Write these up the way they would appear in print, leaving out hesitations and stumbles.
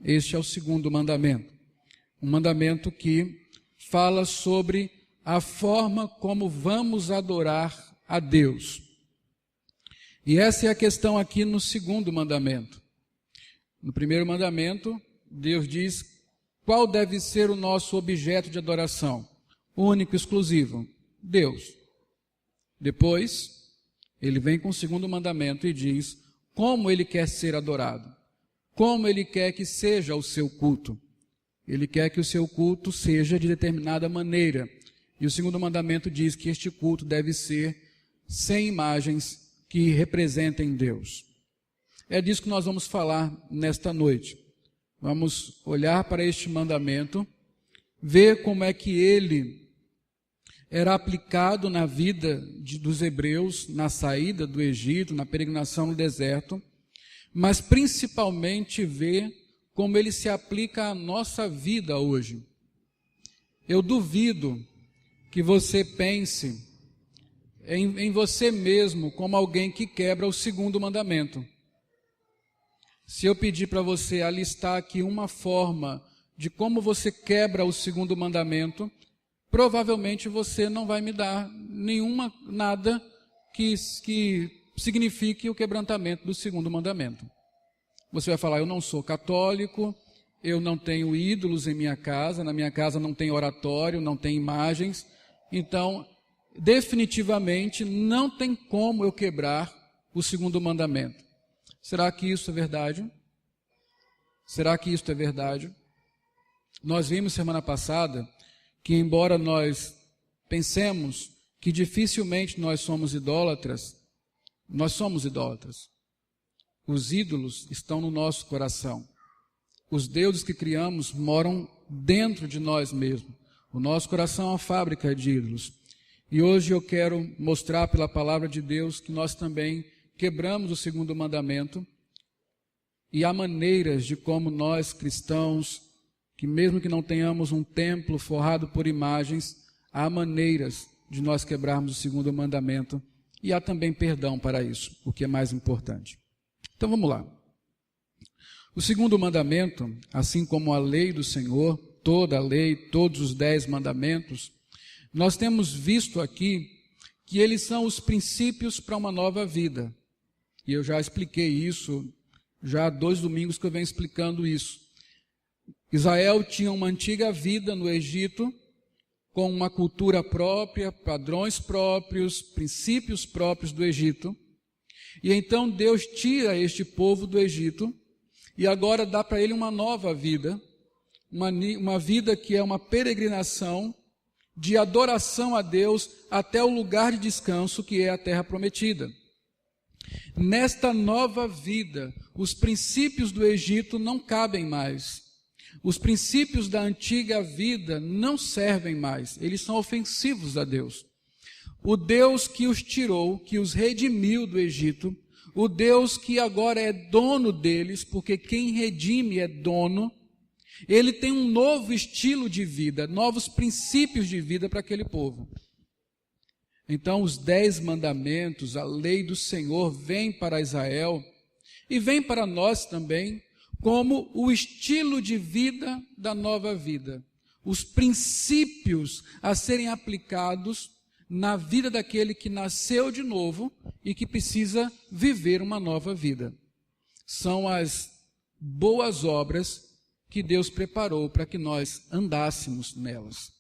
Este é o segundo mandamento. Um mandamento que fala sobre a forma como vamos adorar a Deus. E essa é a questão aqui no segundo mandamento. No primeiro mandamento, Deus diz qual deve ser o nosso objeto de adoração. Único e exclusivo, Deus. Depois, ele vem com o segundo mandamento e diz como ele quer ser adorado. Como ele quer que seja o seu culto. Ele quer que o seu culto seja de determinada maneira. E o segundo mandamento diz que este culto deve ser sem imagens que representem Deus. É disso que nós vamos falar nesta noite. Vamos olhar para este mandamento, ver como é que ele era aplicado na vida dos hebreus, na saída do Egito, na peregrinação no deserto, mas principalmente ver como ele se aplica à nossa vida hoje. Eu duvido que você pense em você mesmo como alguém que quebra o segundo mandamento. Se eu pedir para você alistar aqui uma forma de como você quebra o segundo mandamento, provavelmente você não vai me dar nada que signifique o quebrantamento do segundo mandamento. Você vai falar, eu não sou católico, eu não tenho ídolos em minha casa, na minha casa não tem oratório, não tem imagens, então, definitivamente, não tem como eu quebrar o segundo mandamento. Será que isso é verdade? Será que isso é verdade? Nós vimos semana passada que, embora nós pensemos que dificilmente nós somos idólatras, nós somos idólatras. Os ídolos estão no nosso coração. Os deuses que criamos moram dentro de nós mesmos. O nosso coração é uma fábrica de ídolos. E hoje eu quero mostrar pela palavra de Deus que nós também quebramos o segundo mandamento e há maneiras de como nós cristãos, que mesmo que não tenhamos um templo forrado por imagens, há maneiras de nós quebrarmos o segundo mandamento e há também perdão para isso, o que é mais importante. Então vamos lá. O segundo mandamento, assim como a lei do Senhor, toda a lei, todos os 10 mandamentos, nós temos visto aqui que eles são os princípios para uma nova vida. E eu já expliquei isso, já há 2 domingos que eu venho explicando isso. Israel tinha uma antiga vida no Egito, com uma cultura própria, padrões próprios, princípios próprios do Egito. E então Deus tira este povo do Egito e agora dá para ele uma nova vida, uma vida que é uma peregrinação de adoração a Deus até o lugar de descanso que é a terra prometida. Nesta nova vida, os princípios do Egito não cabem mais. Os princípios da antiga vida não servem mais, eles são ofensivos a Deus. O Deus que os tirou, que os redimiu do Egito, o Deus que agora é dono deles, porque quem redime é dono, ele tem um novo estilo de vida, novos princípios de vida para aquele povo. Então os 10 mandamentos, a lei do Senhor vem para Israel e vem para nós também, como o estilo de vida da nova vida, os princípios a serem aplicados na vida daquele que nasceu de novo e que precisa viver uma nova vida. São as boas obras que Deus preparou para que nós andássemos nelas.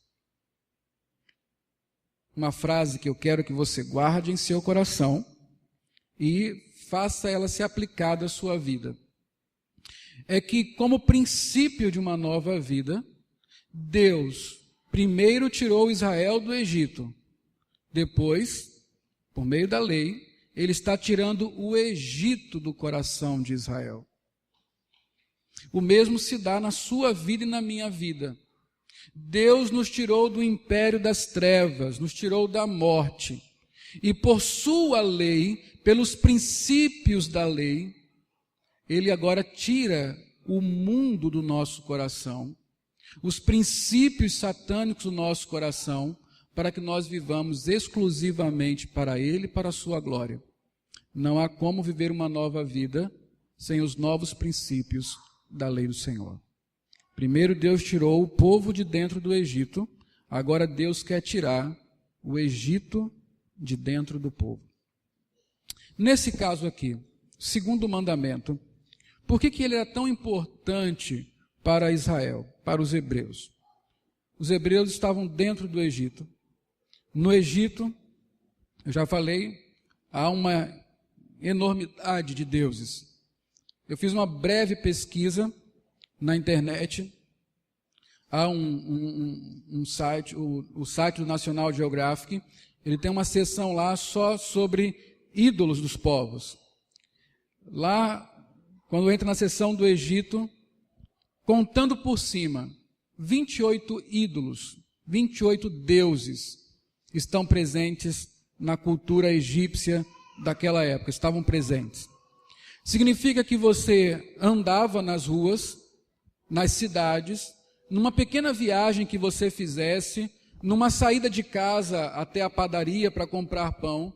Uma frase que eu quero que você guarde em seu coração e faça ela ser aplicada à sua vida. É que, como princípio de uma nova vida, Deus primeiro tirou Israel do Egito. Depois, por meio da lei, ele está tirando o Egito do coração de Israel. O mesmo se dá na sua vida e na minha vida. Deus nos tirou do império das trevas, nos tirou da morte. E por sua lei, pelos princípios da lei, ele agora tira o mundo do nosso coração, os princípios satânicos do nosso coração, para que nós vivamos exclusivamente para ele e para a sua glória. Não há como viver uma nova vida sem os novos princípios da lei do Senhor. Primeiro Deus tirou o povo de dentro do Egito, agora Deus quer tirar o Egito de dentro do povo. Nesse caso aqui, segundo mandamento, por que ele era tão importante para Israel, para os hebreus? Os hebreus estavam dentro do Egito. No Egito, eu já falei, há uma enormidade de deuses. Eu fiz uma breve pesquisa na internet. Há um site, o site do National Geographic, ele tem uma seção lá só sobre ídolos dos povos. Lá, quando entra na seção do Egito, contando por cima, 28 ídolos, 28 deuses estão presentes na cultura egípcia daquela época, estavam presentes. Significa que você andava nas ruas, nas cidades, numa pequena viagem que você fizesse, numa saída de casa até a padaria para comprar pão,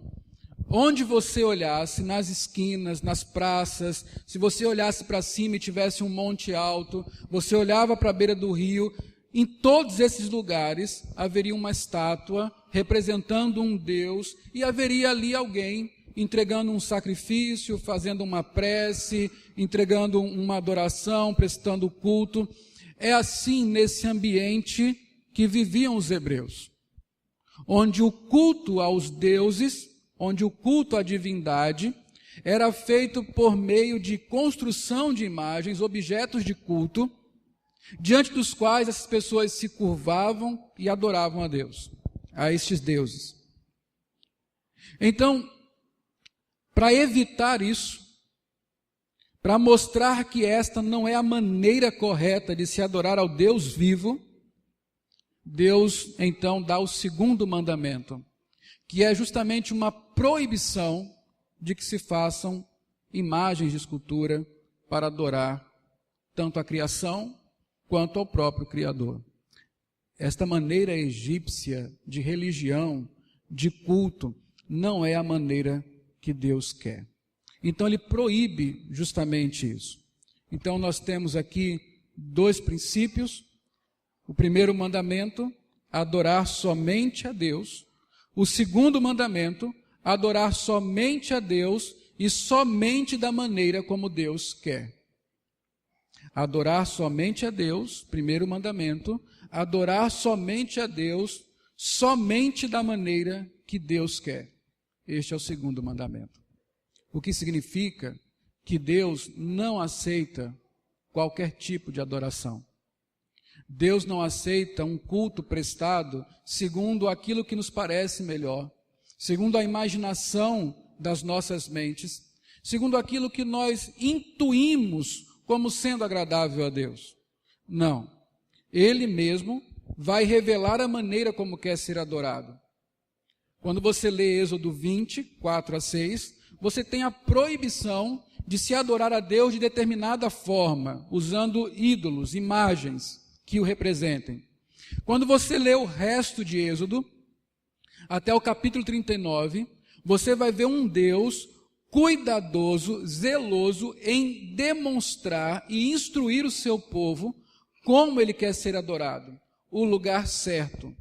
onde você olhasse, nas esquinas, nas praças, se você olhasse para cima e tivesse um monte alto, você olhava para a beira do rio, em todos esses lugares haveria uma estátua representando um Deus e haveria ali alguém entregando um sacrifício, fazendo uma prece, entregando uma adoração, prestando culto. É assim nesse ambiente que viviam os hebreus, onde o culto aos deuses, onde o culto à divindade era feito por meio de construção de imagens, objetos de culto, diante dos quais as pessoas se curvavam e adoravam a Deus, a estes deuses. Então, para evitar isso, para mostrar que esta não é a maneira correta de se adorar ao Deus vivo, Deus então dá o segundo mandamento, que é justamente uma proibição de que se façam imagens de escultura para adorar tanto a criação quanto ao próprio Criador. Esta maneira egípcia de religião, de culto, não é a maneira que Deus quer. Então ele proíbe justamente isso. Então nós temos aqui dois princípios. O primeiro mandamento, adorar somente a Deus. O segundo mandamento, adorar somente a Deus e somente da maneira como Deus quer. Adorar somente a Deus, primeiro mandamento, adorar somente a Deus, somente da maneira que Deus quer. Este é o segundo mandamento. O que significa que Deus não aceita qualquer tipo de adoração. Deus não aceita um culto prestado segundo aquilo que nos parece melhor, segundo a imaginação das nossas mentes, segundo aquilo que nós intuímos como sendo agradável a Deus. Não. Ele mesmo vai revelar a maneira como quer ser adorado. Quando você lê Êxodo 20, 4 a 6, você tem a proibição de se adorar a Deus de determinada forma, usando ídolos, imagens que o representem. Quando você lê o resto de Êxodo, até o capítulo 39, você vai ver um Deus cuidadoso, zeloso em demonstrar e instruir o seu povo como ele quer ser adorado. O lugar certo,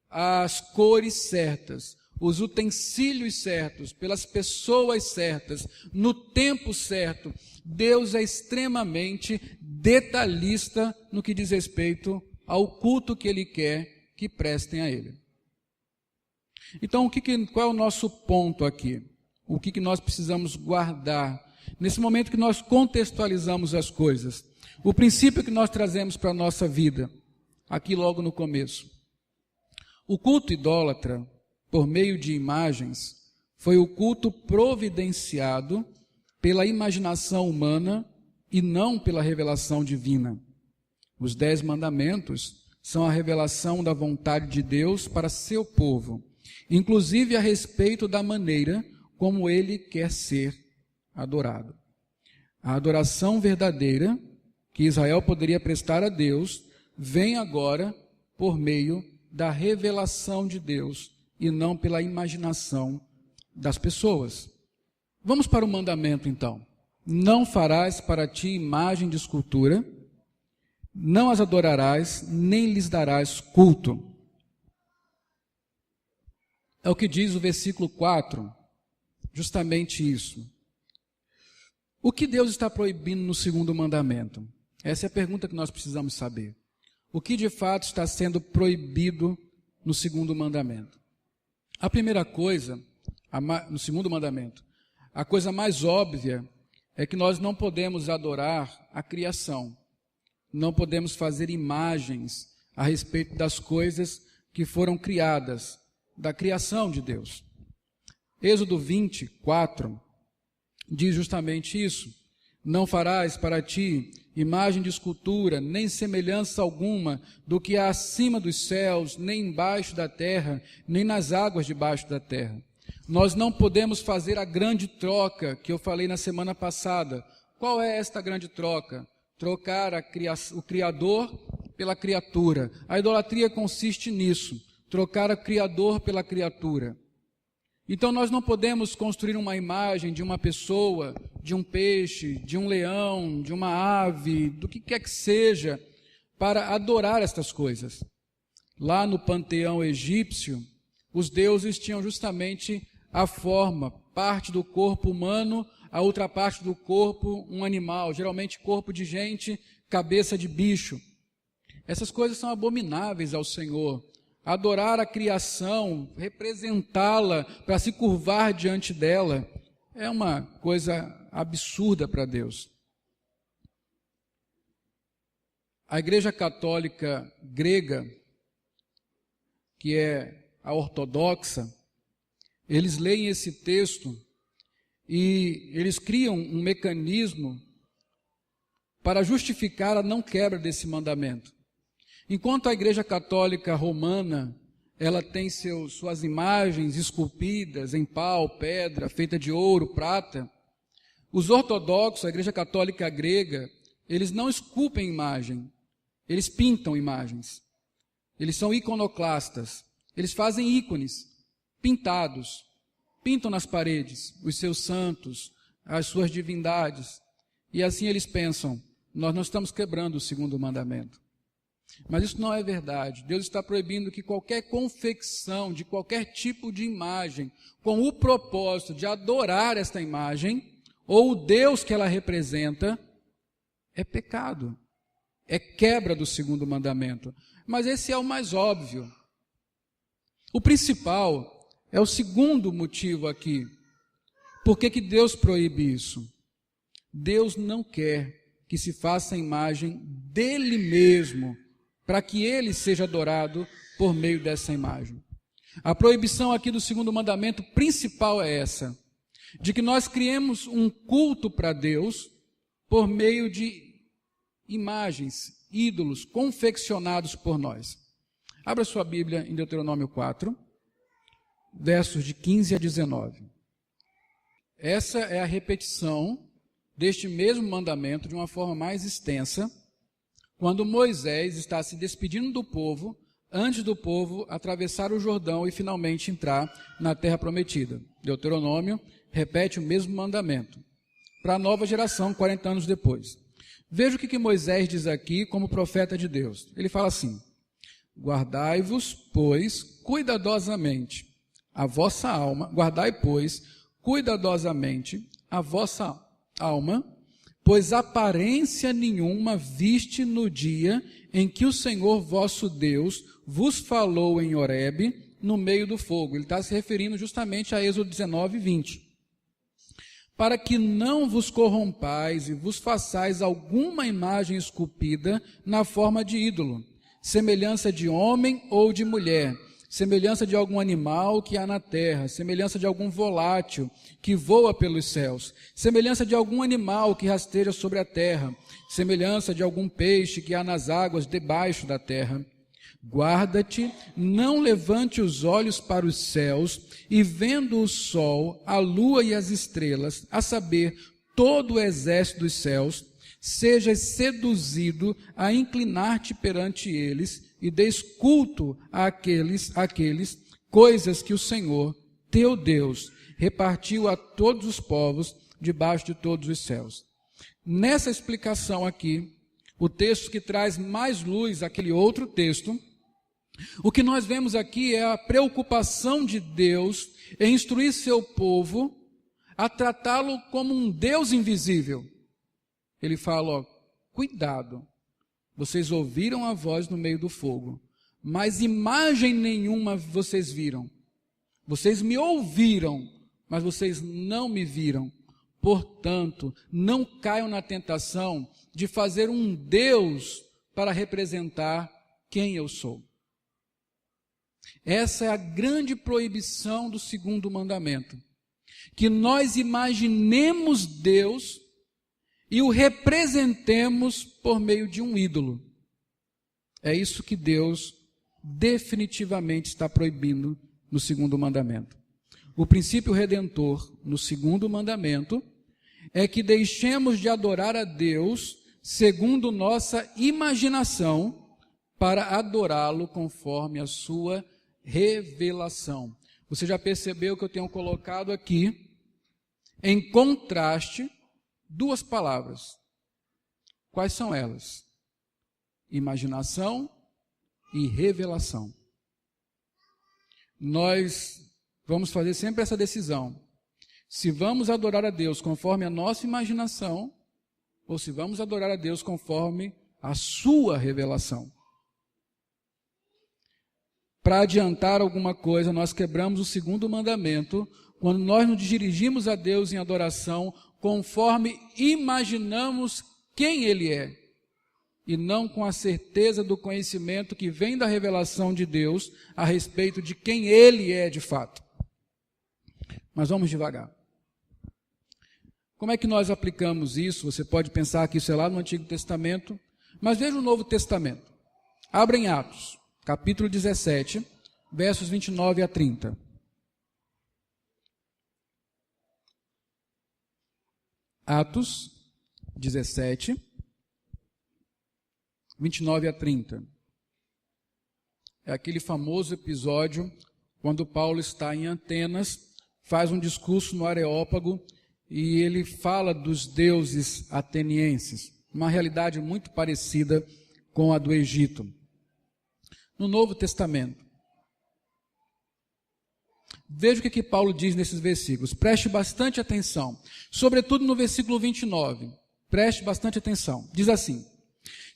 as cores certas, os utensílios certos, pelas pessoas certas, no tempo certo. Deus é extremamente detalhista no que diz respeito ao culto que Ele quer que prestem a Ele. Então, qual é o nosso ponto aqui? O que nós precisamos guardar nesse momento que nós contextualizamos as coisas? O princípio que nós trazemos para a nossa vida, aqui logo no começo. O culto idólatra, por meio de imagens, foi o culto providenciado pela imaginação humana e não pela revelação divina. Os 10 mandamentos são a revelação da vontade de Deus para seu povo, inclusive a respeito da maneira como ele quer ser adorado. A adoração verdadeira que Israel poderia prestar a Deus vem agora por meio da revelação de Deus e não pela imaginação das pessoas. Vamos para o mandamento então. não farás para ti imagem de escultura, não as adorarás, nem lhes darás culto. É o que diz o versículo 4, justamente isso. O que Deus está proibindo no segundo mandamento? Essa é a pergunta que nós precisamos saber. O que de fato está sendo proibido no segundo mandamento? A primeira coisa, no segundo mandamento, a coisa mais óbvia é que nós não podemos adorar a criação. Não podemos fazer imagens a respeito das coisas que foram criadas, da criação de Deus. Êxodo 24 diz justamente isso. Não farás para ti imagem de escultura, nem semelhança alguma do que há acima dos céus, nem embaixo da terra, nem nas águas debaixo da terra. Nós não podemos fazer a grande troca que eu falei na semana passada. Qual é esta grande troca? Trocar o Criador pela criatura. A idolatria consiste nisso, trocar o Criador pela criatura. Então nós não podemos construir uma imagem de uma pessoa, de um peixe, de um leão, de uma ave, do que quer que seja, para adorar estas coisas. Lá no panteão egípcio, os deuses tinham justamente a forma, parte do corpo humano, a outra parte do corpo um animal, geralmente corpo de gente, cabeça de bicho. Essas coisas são abomináveis ao Senhor. Adorar a criação, representá-la para se curvar diante dela, é uma coisa absurda para Deus. A Igreja Católica grega, que é a ortodoxa, eles leem esse texto e eles criam um mecanismo para justificar a não quebra desse mandamento. Enquanto a Igreja Católica Romana, ela tem suas imagens esculpidas em pau, pedra, feita de ouro, prata, os ortodoxos, a Igreja Católica grega, eles não esculpem imagem, eles pintam imagens. Eles são iconoclastas, eles fazem ícones pintados, pintam nas paredes os seus santos, as suas divindades, e assim eles pensam, nós não estamos quebrando o segundo mandamento. Mas isso não é verdade. Deus está proibindo que qualquer confecção de qualquer tipo de imagem, com o propósito de adorar esta imagem, ou o Deus que ela representa, é pecado. É quebra do segundo mandamento. Mas esse é o mais óbvio. O principal é o segundo motivo aqui. Por que Deus proíbe isso? Deus não quer que se faça a imagem dele mesmo, para que ele seja adorado por meio dessa imagem. A proibição aqui do segundo mandamento principal é essa, de que nós criemos um culto para Deus por meio de imagens, ídolos confeccionados por nós. Abra sua Bíblia em Deuteronômio 4, versos de 15 a 19. Essa é a repetição deste mesmo mandamento de uma forma mais extensa, quando Moisés está se despedindo do povo, antes do povo atravessar o Jordão e finalmente entrar na terra prometida. Deuteronômio repete o mesmo mandamento, para a nova geração, 40 anos depois. Veja o que Moisés diz aqui como profeta de Deus. Ele fala assim: guardai-vos, pois, cuidadosamente a vossa alma, guardai, pois, cuidadosamente a vossa alma, pois aparência nenhuma viste no dia em que o Senhor vosso Deus vos falou em Horebe, no meio do fogo. Ele está se referindo justamente a Êxodo 19, 20. Para que não vos corrompais e vos façais alguma imagem esculpida na forma de ídolo, semelhança de homem ou de mulher, semelhança de algum animal que há na terra, semelhança de algum volátil que voa pelos céus, semelhança de algum animal que rasteja sobre a terra, semelhança de algum peixe que há nas águas debaixo da terra. Guarda-te, não levante os olhos para os céus, e vendo o sol, a lua e as estrelas, a saber, todo o exército dos céus, sejas seduzido a inclinar-te perante eles, e des culto àqueles coisas que o Senhor, teu Deus, repartiu a todos os povos debaixo de todos os céus. Nessa explicação aqui, o texto que traz mais luz àquele outro texto, o que nós vemos aqui é a preocupação de Deus em instruir seu povo a tratá-lo como um Deus invisível. Ele fala, cuidado, vocês ouviram a voz no meio do fogo, mas imagem nenhuma vocês viram. Vocês me ouviram, mas vocês não me viram. Portanto, não caiam na tentação de fazer um Deus para representar quem eu sou. Essa é a grande proibição do segundo mandamento. Que nós imaginemos Deus e o representemos por meio de um ídolo. É isso que Deus definitivamente está proibindo no segundo mandamento. O princípio redentor no segundo mandamento é que deixemos de adorar a Deus segundo nossa imaginação para adorá-lo conforme a sua revelação. Você já percebeu que eu tenho colocado aqui, em contraste, duas palavras. Quais são elas? Imaginação e revelação. Nós vamos fazer sempre essa decisão. Se vamos adorar a Deus conforme a nossa imaginação, ou se vamos adorar a Deus conforme a sua revelação. Para adiantar alguma coisa, nós quebramos o segundo mandamento quando nós nos dirigimos a Deus em adoração conforme imaginamos quem Ele é, e não com a certeza do conhecimento que vem da revelação de Deus a respeito de quem Ele é de fato. Mas vamos devagar. Como é que nós aplicamos isso? Você pode pensar que isso é lá no Antigo Testamento, mas veja o Novo Testamento. Abra em Atos, capítulo 17, versos 29 a 30. Atos 17, 29 a 30. É aquele famoso episódio quando Paulo está em Atenas, faz um discurso no Areópago e ele fala dos deuses atenienses, uma realidade muito parecida com a do Egito. No Novo Testamento, veja o que Paulo diz nesses versículos, preste bastante atenção, sobretudo no versículo 29, preste bastante atenção, diz assim: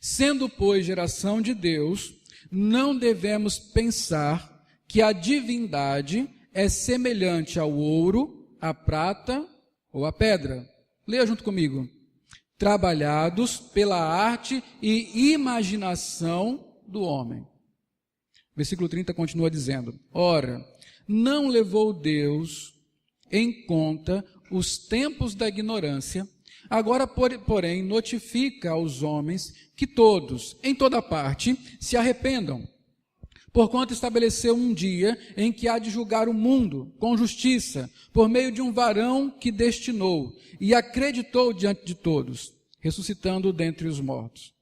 sendo, pois, geração de Deus, não devemos pensar que a divindade é semelhante ao ouro, à prata ou à pedra. Leia junto comigo. Trabalhados pela arte e imaginação do homem. Versículo 30 continua dizendo: ora, não levou Deus em conta os tempos da ignorância, agora, porém, notifica aos homens que todos, em toda parte, se arrependam, porquanto estabeleceu um dia em que há de julgar o mundo com justiça, por meio de um varão que destinou e acreditou diante de todos, ressuscitando dentre os mortos.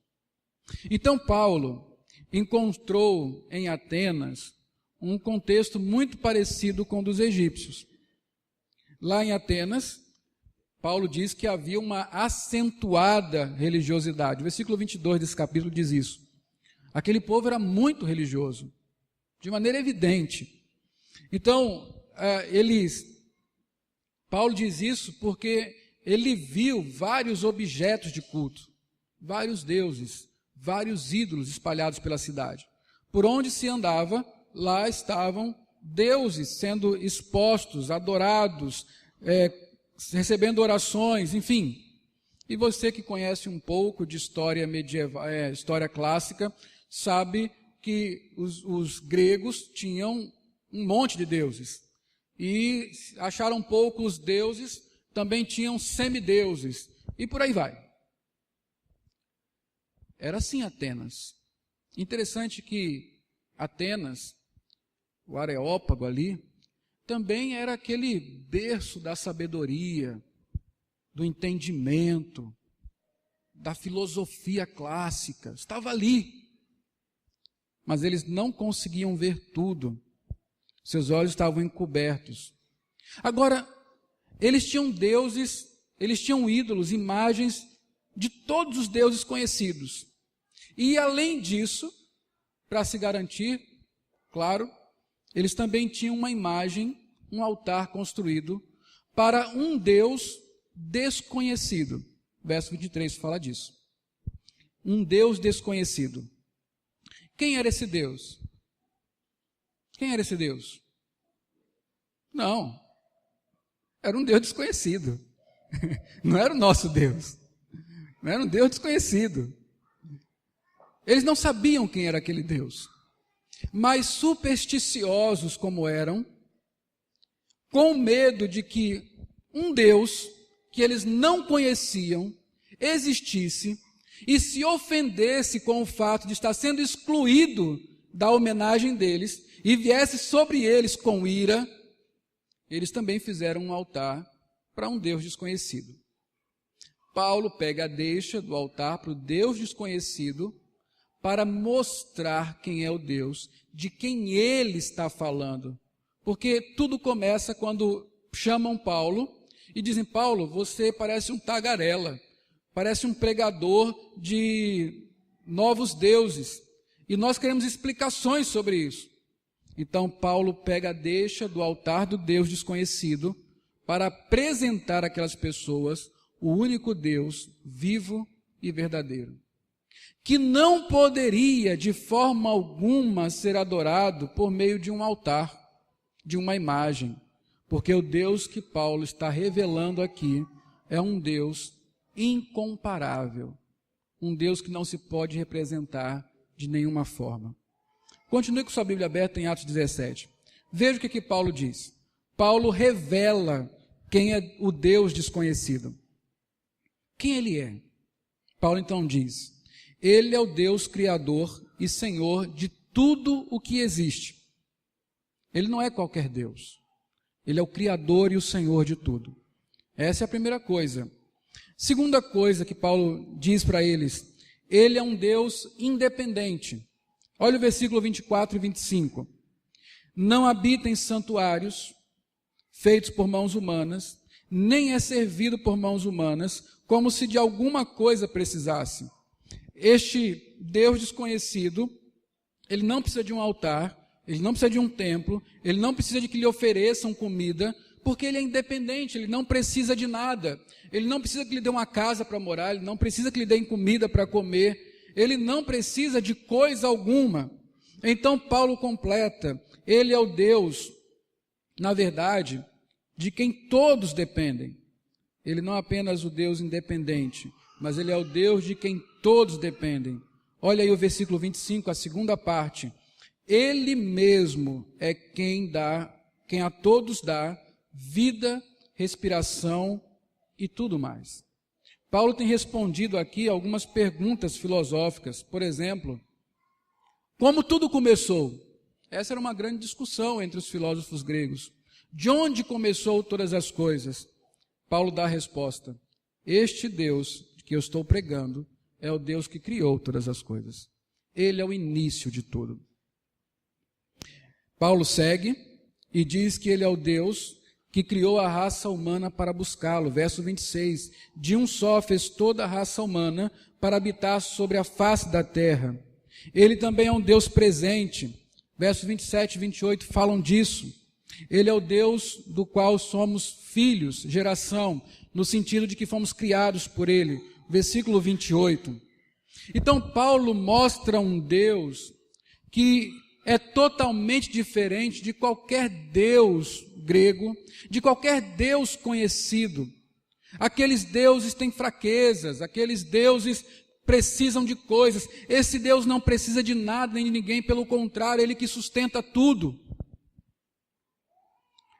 Então Paulo encontrou em Atenas um contexto muito parecido com o dos egípcios. Lá em Atenas, Paulo diz que havia uma acentuada religiosidade. O versículo 22 desse capítulo diz isso. Aquele povo era muito religioso, de maneira evidente. Então, Paulo diz isso porque ele viu vários objetos de culto, vários deuses, vários ídolos espalhados pela cidade. Por onde se andava, lá estavam deuses sendo expostos, adorados, recebendo orações, enfim. E você que conhece um pouco de história medieval, história clássica, sabe que os gregos tinham um monte de deuses. E acharam poucos deuses, também tinham semideuses. E por aí vai. Era assim Atenas. Interessante que Atenas, o Areópago ali, também era aquele berço da sabedoria, do entendimento, da filosofia clássica. Estava ali. Mas eles não conseguiam ver tudo. Seus olhos estavam encobertos. Agora, eles tinham deuses eles tinham ídolos, imagens de todos os deuses conhecidos. E além disso, para se garantir, claro, eles também tinham uma imagem, um altar construído para um Deus desconhecido. Verso 23 fala disso. Um Deus desconhecido. Quem era esse Deus? Quem era esse Deus? Não. Era um Deus desconhecido. Não era o nosso Deus. Não era um Deus desconhecido. Eles não sabiam quem era aquele Deus. Mas supersticiosos como eram, com medo de que um Deus que eles não conheciam existisse e se ofendesse com o fato de estar sendo excluído da homenagem deles e viesse sobre eles com ira, eles também fizeram um altar para um Deus desconhecido. Paulo pega a deixa do altar para o Deus desconhecido para mostrar quem é o Deus, de quem ele está falando. Porque tudo começa quando chamam Paulo e dizem: Paulo, você parece um tagarela, parece um pregador de novos deuses, e nós queremos explicações sobre isso. Então Paulo pega a deixa do altar do Deus desconhecido para apresentar àquelas pessoas o único Deus vivo e verdadeiro, que não poderia de forma alguma ser adorado por meio de um altar, de uma imagem, porque o Deus que Paulo está revelando aqui é um Deus incomparável, um Deus que não se pode representar de nenhuma forma. Continue com sua Bíblia aberta em Atos 17. Veja o que Paulo diz. Paulo revela quem é o Deus desconhecido. Quem ele é? Paulo então diz: ele é o Deus criador e Senhor de tudo o que existe. Ele não é qualquer Deus. Ele é o criador e o Senhor de tudo. Essa é a primeira coisa. Segunda coisa que Paulo diz para eles: ele é um Deus independente. Olha o versículo 24 e 25. Não habita em santuários feitos por mãos humanas, nem é servido por mãos humanas, como se de alguma coisa precisasse. Este Deus desconhecido, ele não precisa de um altar, ele não precisa de um templo, ele não precisa de que lhe ofereçam comida, porque ele é independente, ele não precisa de nada. Ele não precisa que lhe dê uma casa para morar, ele não precisa que lhe deem comida para comer, ele não precisa de coisa alguma. Então Paulo completa: ele é o Deus, na verdade, de quem todos dependem. Ele não é apenas o Deus independente, mas ele é o Deus de quem todos dependem. Olha aí o versículo 25, a segunda parte. Ele mesmo é quem a todos dá vida, respiração e tudo mais. Paulo tem respondido aqui algumas perguntas filosóficas. Por exemplo, como tudo começou? Essa era uma grande discussão entre os filósofos gregos. De onde começou todas as coisas? Paulo dá a resposta: este Deus que eu estou pregando é o Deus que criou todas as coisas. Ele é o início de tudo. Paulo segue e diz que ele é o Deus que criou a raça humana para buscá-lo. Verso 26. De um só fez toda a raça humana para habitar sobre a face da terra. Ele também é um Deus presente. Versos 27 e 28 falam disso. Ele é o Deus do qual somos filhos, geração, no sentido de que fomos criados por ele. Versículo 28. Então Paulo mostra um Deus que é totalmente diferente de qualquer Deus grego, de qualquer Deus conhecido. Aqueles deuses têm fraquezas, aqueles deuses precisam de coisas. Esse Deus não precisa de nada nem de ninguém, pelo contrário, ele que sustenta tudo.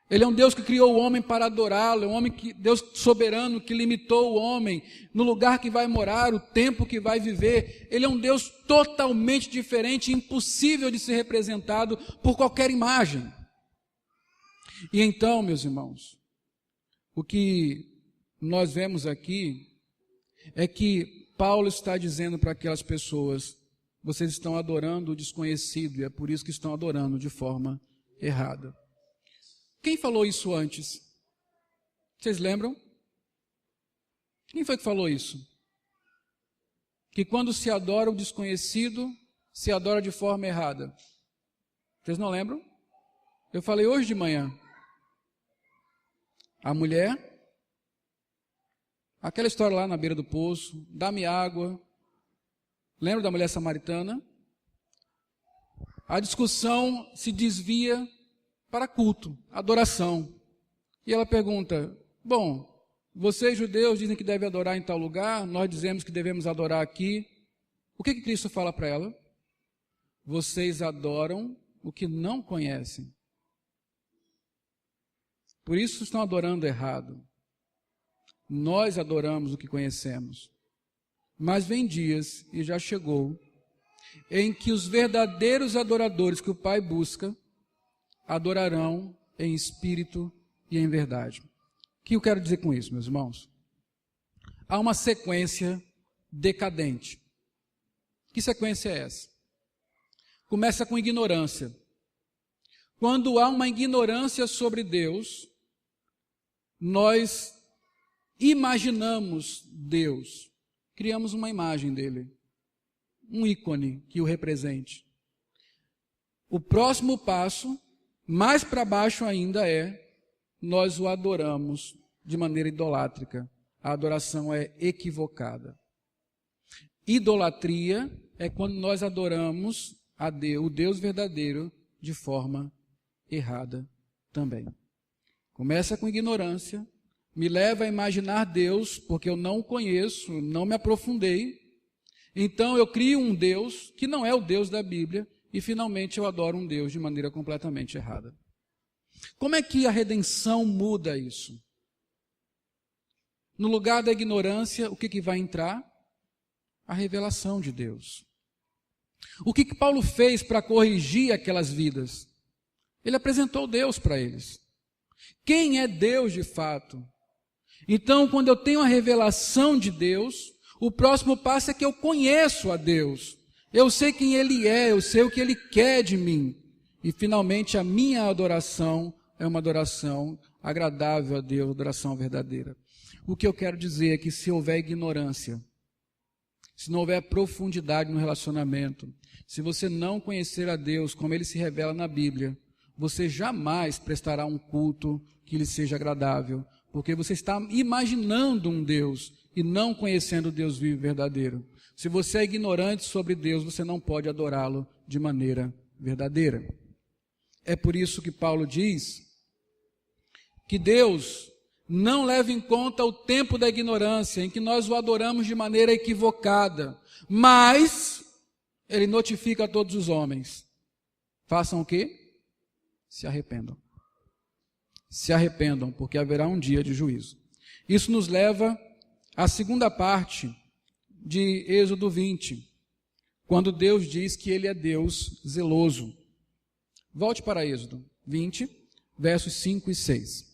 Ele é um Deus que criou o homem para adorá-lo, é um Deus soberano que limitou o homem no lugar que vai morar, o tempo que vai viver. Ele é um Deus totalmente diferente, impossível de ser representado por qualquer imagem. E então, meus irmãos, o que nós vemos aqui é que Paulo está dizendo para aquelas pessoas: vocês estão adorando o desconhecido e é por isso que estão adorando de forma errada. Quem falou isso antes? Vocês lembram? Quem foi que falou isso? Que quando se adora o desconhecido, se adora de forma errada. Vocês não lembram? Eu falei hoje de manhã. A mulher, aquela história lá na beira do poço, dá-me água. Lembra da mulher samaritana? A discussão se desvia para culto, adoração. E ela pergunta, bom, vocês judeus dizem que devem adorar em tal lugar, nós dizemos que devemos adorar aqui. O que Cristo fala para ela? Vocês adoram o que não conhecem. Por isso estão adorando errado. Nós adoramos o que conhecemos. Mas vem dias, e já chegou, em que os verdadeiros adoradores que o Pai busca, adorarão em espírito e em verdade. O que eu quero dizer com isso, meus irmãos? Há uma sequência decadente. Que sequência é essa? Começa com ignorância. Quando há uma ignorância sobre Deus, nós imaginamos Deus, criamos uma imagem dele, um ícone que o represente. O próximo passo, mais para baixo ainda, é nós o adoramos de maneira idolátrica. A adoração é equivocada. Idolatria é quando nós adoramos a Deus, o Deus verdadeiro, de forma errada também. Começa com ignorância, me leva a imaginar Deus, porque eu não o conheço, não me aprofundei. Então eu crio um Deus que não é o Deus da Bíblia e finalmente eu adoro um Deus de maneira completamente errada. Como é que a redenção muda isso? No lugar da ignorância, o que vai entrar? A revelação de Deus. O que Paulo fez para corrigir aquelas vidas? Ele apresentou Deus para eles. Quem é Deus de fato? Então, quando eu tenho a revelação de Deus, o próximo passo é que eu conheço a Deus. Eu sei quem Ele é, eu sei o que Ele quer de mim. E, finalmente, a minha adoração é uma adoração agradável a Deus, adoração verdadeira. O que eu quero dizer é que se houver ignorância, se não houver profundidade no relacionamento, se você não conhecer a Deus como Ele se revela na Bíblia, você jamais prestará um culto que lhe seja agradável, porque você está imaginando um Deus e não conhecendo o Deus vivo e verdadeiro. Se você é ignorante sobre Deus, você não pode adorá-lo de maneira verdadeira. É por isso que Paulo diz que Deus não leva em conta o tempo da ignorância, em que nós o adoramos de maneira equivocada, mas Ele notifica a todos os homens. Façam o quê? Se arrependam. Se arrependam, porque haverá um dia de juízo. Isso nos leva à segunda parte de Êxodo 20, quando Deus diz que Ele é Deus zeloso. Volte para Êxodo 20, versos 5 e 6.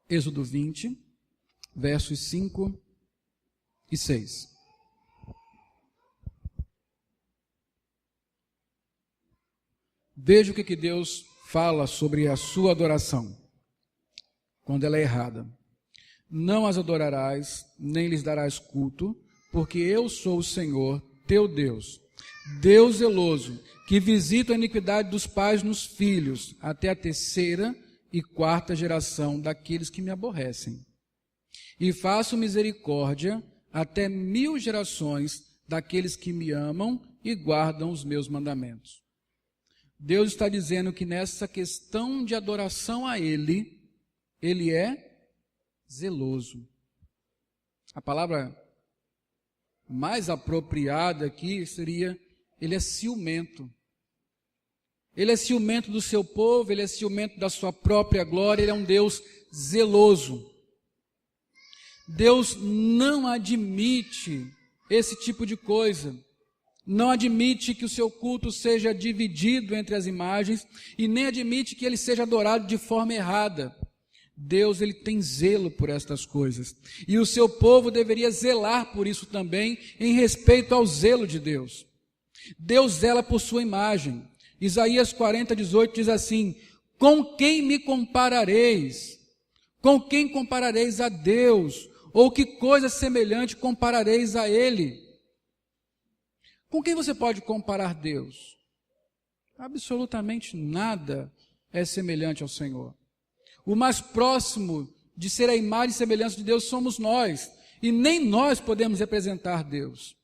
Êxodo 20, versos 5 e 6. Veja o que Deus fala sobre a sua adoração, quando ela é errada. Não as adorarás, nem lhes darás culto, porque eu sou o Senhor, teu Deus, Deus zeloso, que visita a iniquidade dos pais nos filhos, até a terceira e quarta geração daqueles que me aborrecem. E faço misericórdia até 1000 gerações daqueles que me amam e guardam os meus mandamentos. Deus está dizendo que nessa questão de adoração a Ele, Ele é zeloso. A palavra mais apropriada aqui seria, Ele é ciumento. Ele é ciumento do seu povo, Ele é ciumento da sua própria glória, Ele é um Deus zeloso. Deus não admite esse tipo de coisa. Não admite que o seu culto seja dividido entre as imagens e nem admite que ele seja adorado de forma errada. Deus, ele tem zelo por estas coisas. E o seu povo deveria zelar por isso também, em respeito ao zelo de Deus. Deus zela por sua imagem. Isaías 40, 18 diz assim: com quem me comparareis? Com quem comparareis a Deus? Ou que coisa semelhante comparareis a Ele? Com quem você pode comparar Deus? Absolutamente nada é semelhante ao Senhor. O mais próximo de ser a imagem e semelhança de Deus somos nós, e nem nós podemos representar Deus.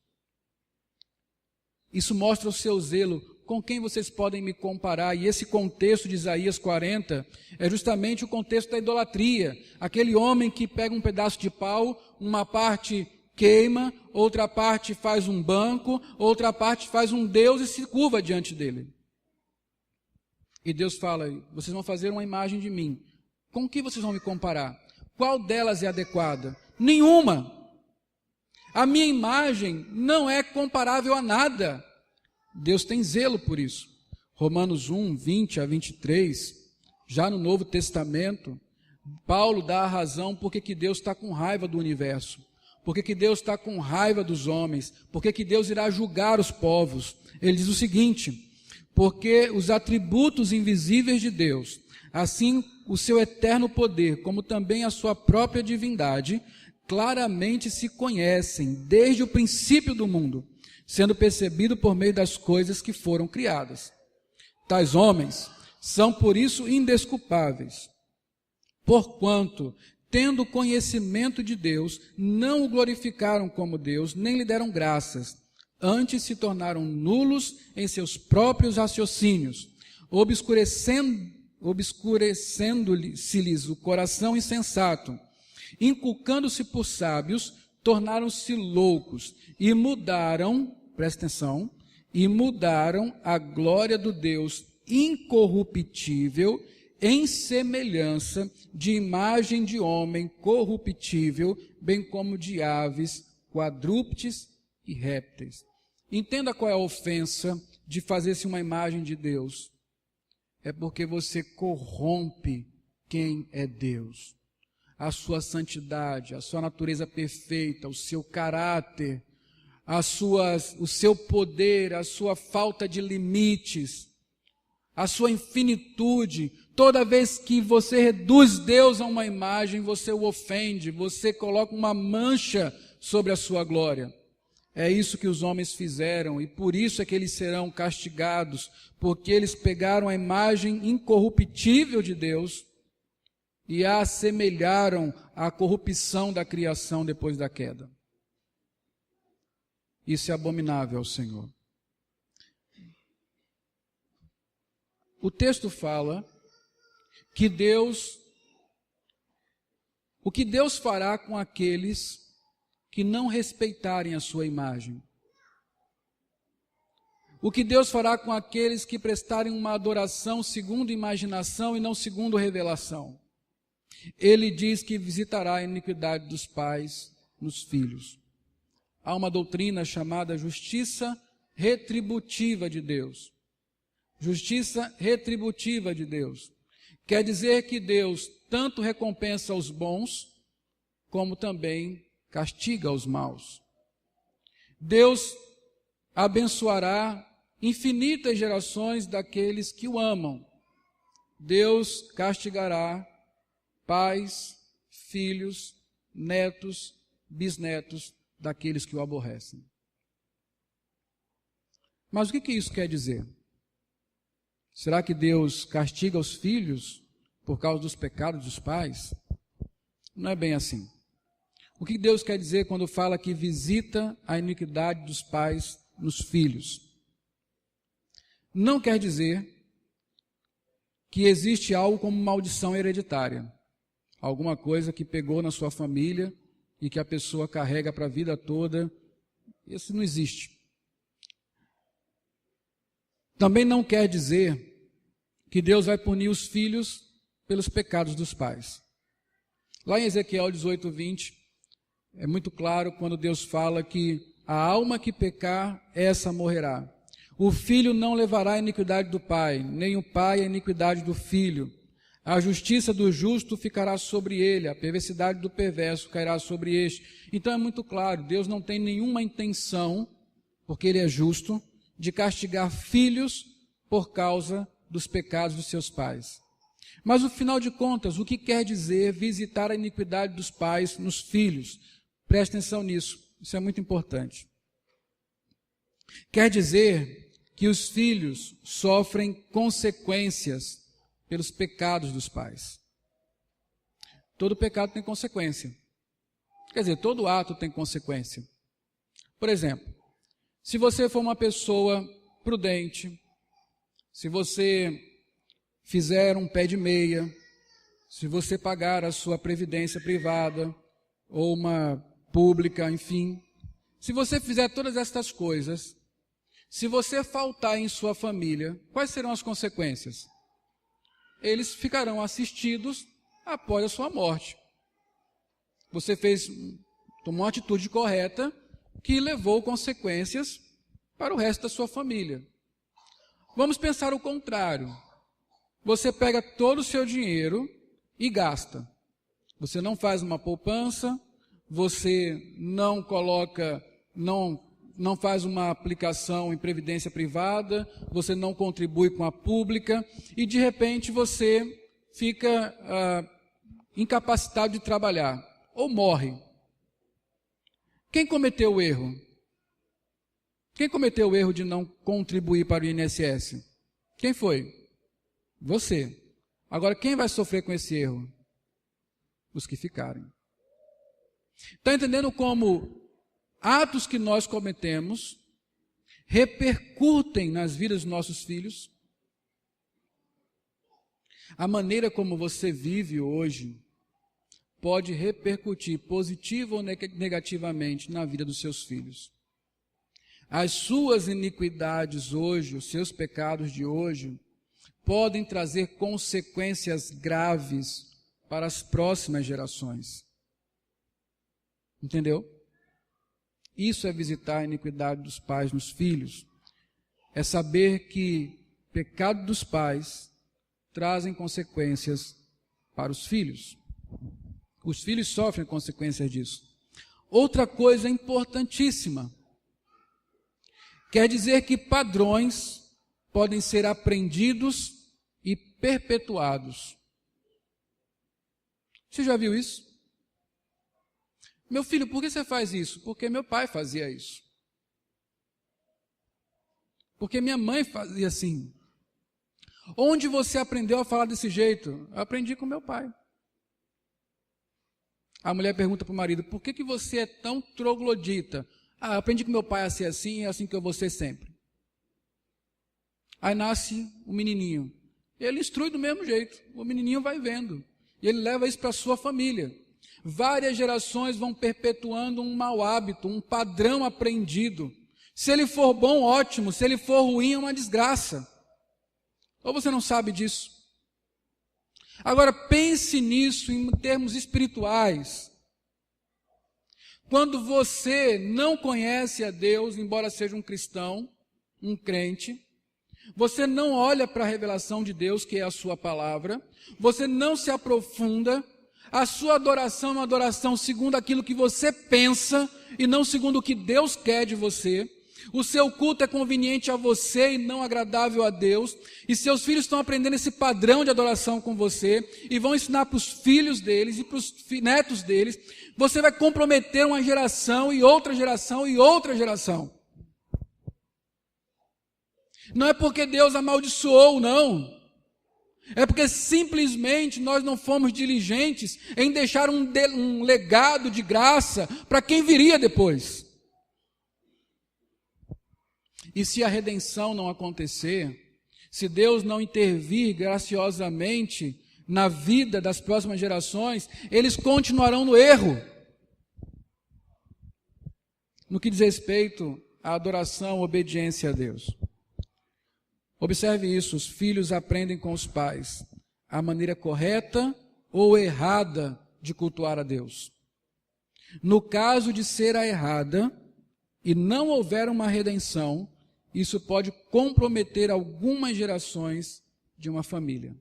Isso mostra o seu zelo. Com quem vocês podem me comparar? E esse contexto de Isaías 40 é justamente o contexto da idolatria. Aquele homem que pega um pedaço de pau, uma parte queima, outra parte faz um banco, outra parte faz um Deus e se curva diante dele. E Deus fala: vocês vão fazer uma imagem de mim. Com que vocês vão me comparar? Qual delas é adequada? Nenhuma. A minha imagem não é comparável a nada. Deus tem zelo por isso. Romanos 1, 20 a 23, já no Novo Testamento, Paulo dá a razão porque que Deus está com raiva do universo, porque que Deus está com raiva dos homens, porque que Deus irá julgar os povos. Ele diz o seguinte: porque os atributos invisíveis de Deus, assim o seu eterno poder, como também a sua própria divindade, claramente se conhecem desde o princípio do mundo, sendo percebido por meio das coisas que foram criadas. Tais homens são por isso indesculpáveis, porquanto, tendo conhecimento de Deus, não o glorificaram como Deus, nem lhe deram graças, antes se tornaram nulos em seus próprios raciocínios, obscurecendo-se-lhes o coração insensato, inculcando-se por sábios, tornaram-se loucos e mudaram, presta atenção, e mudaram a glória do Deus incorruptível em semelhança de imagem de homem corruptível, bem como de aves, quadrúpedes e répteis. Entenda qual é a ofensa de fazer-se uma imagem de Deus. É porque você corrompe quem é Deus. A sua santidade, a sua natureza perfeita, o seu caráter, o seu poder, a sua falta de limites, a sua infinitude. Toda vez que você reduz Deus a uma imagem, você o ofende, você coloca uma mancha sobre a sua glória. É isso que os homens fizeram, e por isso é que eles serão castigados, porque eles pegaram a imagem incorruptível de Deus e a assemelharam à corrupção da criação depois da queda. Isso é abominável ao Senhor. O texto fala que o que Deus fará com aqueles que não respeitarem a sua imagem. O que Deus fará com aqueles que prestarem uma adoração segundo imaginação e não segundo revelação. Ele diz que visitará a iniquidade dos pais nos filhos. Há uma doutrina chamada justiça retributiva de Deus. Justiça retributiva de Deus. Quer dizer que Deus tanto recompensa os bons, como também castiga os maus. Deus abençoará infinitas gerações daqueles que o amam. Deus castigará pais, filhos, netos, bisnetos daqueles que o aborrecem. Mas o que isso quer dizer? Será que Deus castiga os filhos por causa dos pecados dos pais? Não é bem assim. O que Deus quer dizer quando fala que visita a iniquidade dos pais nos filhos? Não quer dizer que existe algo como maldição hereditária. Alguma coisa que pegou na sua família e que a pessoa carrega para a vida toda. Isso não existe. Também não quer dizer que Deus vai punir os filhos pelos pecados dos pais. Lá em Ezequiel 18, 20, é muito claro quando Deus fala que a alma que pecar, essa morrerá. O filho não levará a iniquidade do pai, nem o pai a iniquidade do filho. A justiça do justo ficará sobre ele, a perversidade do perverso cairá sobre este. Então é muito claro, Deus não tem nenhuma intenção, porque ele é justo, de castigar filhos por causa dos pecados dos seus pais. Mas, no final de contas, o que quer dizer visitar a iniquidade dos pais nos filhos? Preste atenção nisso, isso é muito importante. Quer dizer que os filhos sofrem consequências pelos pecados dos pais. Todo pecado tem consequência. Quer dizer, todo ato tem consequência. Por exemplo, se você for uma pessoa prudente, se você fizer um pé de meia, se você pagar a sua previdência privada ou uma pública, enfim, se você fizer todas estas coisas, se você faltar em sua família, quais serão as consequências? Eles ficarão assistidos após a sua morte. Você tomou uma atitude correta que levou consequências para o resto da sua família. Vamos pensar o contrário. Você pega todo o seu dinheiro e gasta. Você não faz uma poupança, você não coloca, não faz uma aplicação em previdência privada, você não contribui com a pública e de repente você fica incapacitado de trabalhar ou morre. Quem cometeu o erro? Quem cometeu o erro de não contribuir para o INSS? Quem foi? Você. Agora, quem vai sofrer com esse erro? Os que ficarem. Está entendendo como atos que nós cometemos repercutem nas vidas dos nossos filhos? A maneira como você vive hoje pode repercutir positivo ou negativamente na vida dos seus filhos. As suas iniquidades hoje, os seus pecados de hoje, podem trazer consequências graves para as próximas gerações. Entendeu? Isso é visitar a iniquidade dos pais nos filhos. É saber que o pecado dos pais trazem consequências para os filhos. Os filhos sofrem consequências disso. Outra coisa importantíssima. Quer dizer que padrões podem ser aprendidos e perpetuados. Você já viu isso? Meu filho, por que você faz isso? Porque meu pai fazia isso. Porque minha mãe fazia assim. Onde você aprendeu a falar desse jeito? Eu aprendi com meu pai. A mulher pergunta para o marido, por que você é tão troglodita? Eu aprendi com meu pai a ser assim, é assim que eu vou ser sempre. Aí nasce um menininho. Ele instrui do mesmo jeito. O menininho vai vendo. E ele leva isso para a sua família. Várias gerações vão perpetuando um mau hábito, um padrão aprendido. Se ele for bom, ótimo. Se ele for ruim, é uma desgraça. Ou você não sabe disso? Agora pense nisso em termos espirituais. Quando você não conhece a Deus, embora seja um cristão, um crente, você não olha para a revelação de Deus, que é a sua palavra, você não se aprofunda, a sua adoração é uma adoração segundo aquilo que você pensa e não segundo o que Deus quer de você. O seu culto é conveniente a você e não agradável a Deus. E seus filhos estão aprendendo esse padrão de adoração com você e vão ensinar para os filhos deles e para os netos deles. Você vai comprometer uma geração e outra geração e outra geração. Não é porque Deus amaldiçoou, não. É porque simplesmente nós não fomos diligentes em deixar um legado de graça para quem viria depois. E se a redenção não acontecer, se Deus não intervir graciosamente na vida das próximas gerações, eles continuarão no erro. No que diz respeito à adoração, obediência a Deus. Observe isso, os filhos aprendem com os pais a maneira correta ou errada de cultuar a Deus. No caso de ser a errada e não houver uma redenção, isso pode comprometer algumas gerações de uma família.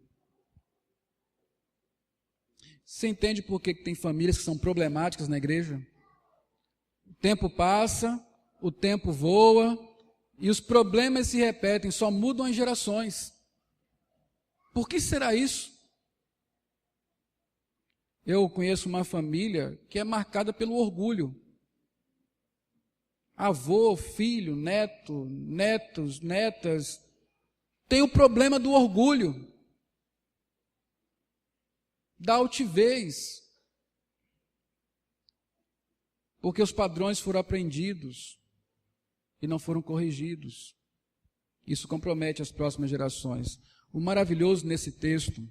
Você entende por que tem famílias que são problemáticas na igreja? O tempo passa, o tempo voa, e os problemas se repetem, só mudam as gerações. Por que será isso? Eu conheço uma família que é marcada pelo orgulho. Avô, filho, neto, netos, netas, tem o problema do orgulho, da altivez, porque os padrões foram aprendidos e não foram corrigidos. Isso compromete as próximas gerações. O maravilhoso nesse texto,